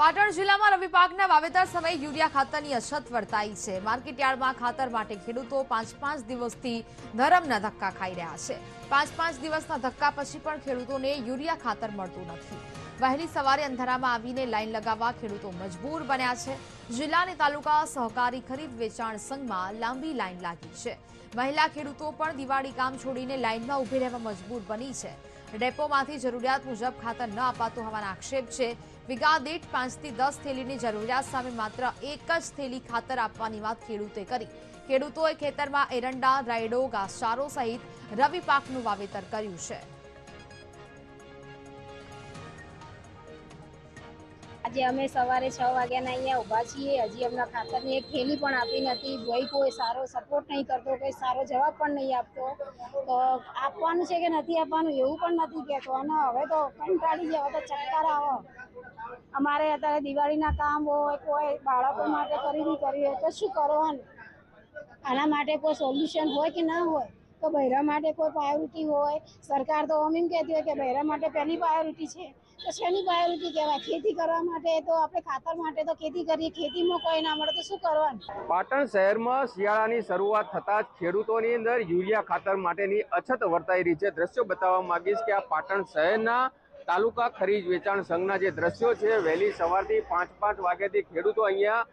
પાટણ જિલ્લામાં રવિ પાકના વાવેતર સમયે યુરિયા ખાતરની અછત વર્તાઈ છે। માર્કેટયાર્ડમાં ખાતર માટે ખેડૂતો 5-5 દિવસથી ધરમના ધક્કા ખાઈ રહ્યા છે। 5-5 દિવસના ધક્કા પછી પણ ખેડૂતોને યુરિયા ખાતર મળતું નથી। વહેલી સવારે અંધારામાં આવીને લાઈન લગાવવા ખેડૂતો મજબૂર બન્યા છે। જિલ્લા અને તાલુકા સહકારી ખરીદ વેચાણ સંઘમાં લાંબી લાઈન લાગી છે। મહિલા ખેડૂતો પણ દિવાળી કામ છોડીને લાઈનમાં ઊભી રહેવા મજબૂર બની છે। ડેપોમાંથી જરૂરિયાત મુજબ ખાતર ન અપાતું હોવાના આક્ષેપ છે। વીઘા દીઠ 5 થી 10 થેલીની જરૂરિયાત સામે માત્ર એક જ થેલી ખાતર આપવાની વાત ખેડૂતે કરી। ખેડૂતોએ ખેતરમાં એરંડા, રાયડો, ઘાસચારો સહિત રવિ પાકનું વાવેતર કર્યું છે। આજે અમે સવારે 6 વાગ્યાના અહીંયા ઊભા છીએ। હજી અમને ખાતરની એક થેલી પણ આપી નથી। ભાઈ કોઈ સારો સપોર્ટ નહીં કરતો, કોઈ સારો જવાબ પણ નહીં આપતો। તો આપવાનું છે કે નથી આપવાનું એવું પણ નથી કહેતો। અને હવે તો કંટાળી ગયા, હવે તો ચક્કર આવે। અમારે અત્યારે દિવાળીના કામ હોય, કોઈ બાળકો માટે ખરીદી કરવી હોય તો શું કરવાનું? આના માટે કોઈ સોલ્યુશન હોય કે ના હોય? તો બૈરા માટે કોઈ પ્રાયોરિટી હોય? સરકાર તો એમ કહેતી હોય કે બૈરા માટે પહેલી પ્રાયોરિટી છે, તો શેની પ્રાયોરિટી કહેવાય? ખેતી કરવા માટે તો આપણે ખાતર માટે તો ખેતી કરીએ, ખેતીમાં કોઈ ના મળે તો શું કરવાનું? પાટણ શહેરમાં શિયાળાની શરૂઆત થતા જ ખેડૂતોની અંદર યુરિયા ખાતર માટેની અછત વર્તાઈ રહી છે। દ્રશ્યો બતાવવા માંગીશ કે આ પાટણ શહેરના તાલુકા ખરીદ વેચાણ સંઘના જે દ્રશ્યો છે, વહેલી સવારથી 5-5 વાગ્યાથી ખેડૂતો અહીંયા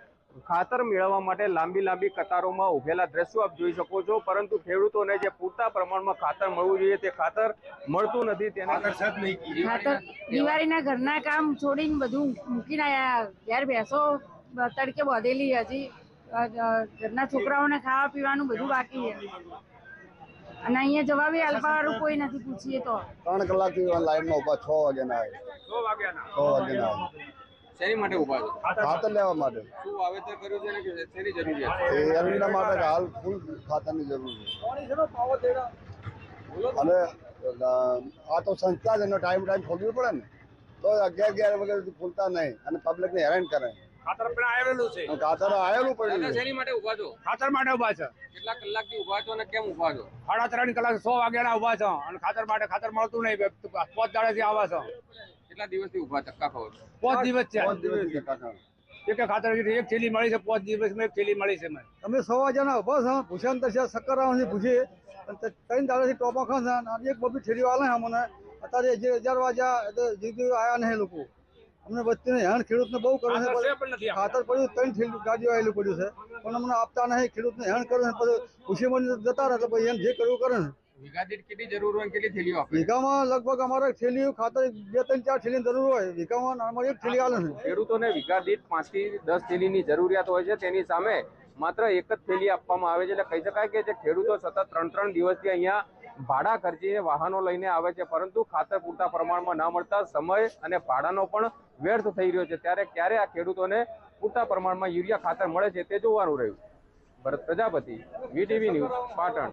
ખાતર મેળવવા માટે લાંબી કતારોમાં ઉભેલા દ્રશ્યો આપ જોઈ શકો છો। પરંતુ ખેડૂતોને જે પૂરતા પ્રમાણમાં ખાતર મળવું જોઈએ તે ખાતર મળતું નથી। ખાતર દિવાળીના ઘરના કામ છોડીને બધું મૂકીને આવ્યા। ઘેર ભેંસો તડકે બાંધેલી, હજી ઘરના છોકરાઓને ખાવા પીવાનું બધું બાકી છે। અને અહીંયા જવાબે આલપાવાળું કોઈ નથી। પૂછીએ તો 3 કલાકથી લાઈનમાં ઉભા 6 વાગ્યાના શેની માટે ઉભા છો? ખાતર લેવા માટે। શું વાવેતર કર્યું છે ને કે શેની જરૂરિયાત છે? એરંડા માટે હાલ ફૂલ ખાતરની જરૂર છે। અને આ તો સંસ્થા છે, એનો ટાઈમ ખોલવું પડે ને, તો 11 વગર ખોલતા નહીં અને પબ્લિકને હેરાન કરે। ખાતર પણ આવેલું છે, ખાતર આવેલું પડ્યું। શેની માટે ઉભા છો? ખાતર માટે ઉભા છે। કેટલા કલાકથી ઉભા છો અને કેમ ઉભા છો? 3.5 કલાક 100 વાગ્યાના ઉભા છો અને ખાતર માટે ખાતર મળતું નહીં। 5 દાડાથી આવા છો। કેટલા દિવસથી ઉભા ધક્કા ખાઓ છો? 5 દિવસ છે। 5 દિવસથી કાકા એક ખાતર એક થેલી મળી છે। 5 દિવસમાં એક થેલી મળી છે। અમે 100 વાગ્યાના ઉભા છો, ભૂષણ તરસ્યા શક્કર આવવાની પૂછીએ, 3 દાડાથી ટોપા ખાશે અને એક બબી થેલીઓ આલે અમને। અત્યારે 11 વાગ્યા જીતી આવ્યા નહીં લોકો। અમને વચ્ચે હેરાન ખેડૂતને બહુ કરે છે। ખાતર પડ્યું 3 થેલી ગાડીઓ આવેલું પડ્યું છે, પણ અમને આપતા નહીં। ખેડૂતને હેરાન કરે છે, પછી ખુશીમાં જતા રહે તો પછી એમ જે કરવું કરે છે। વીઘા દીઠ કેટલી જરૂર હોય, કેટલી થેલીઓ આપે? વીઘામાં લગભગ અમારે થેલી ખાતર 2, 3, 4 થેલીની જરૂર હોય। વીઘામાં અમારે એક થેલી આલે છે। ખેડૂતોને વીઘા દીઠ 5 થી 10 થેલીની જરૂરિયાત હોય છે, તેની સામે માત્ર એક જ થેલી આપવામાં આવે છે। એટલે કહી શકાય કે જે ખેડૂતો સતત 3 દિવસથી અહીંયા ભાડા ખર્ચીને વાહનો લઈને આવે છે, પરંતુ ખાતર પૂરતા પ્રમાણમાં ના મળતા સમય અને ભાડાનો પણ વ્યર્થ થઈ રહ્યો છે। ત્યારે ક્યારે આ ખેડૂતોને પૂરતા પ્રમાણમાં યુરિયા ખાતર મળે છે તે જોવાનું રહ્યું। ભરત પ્રજાપતિ, VTV ન્યૂઝ, પાટણ।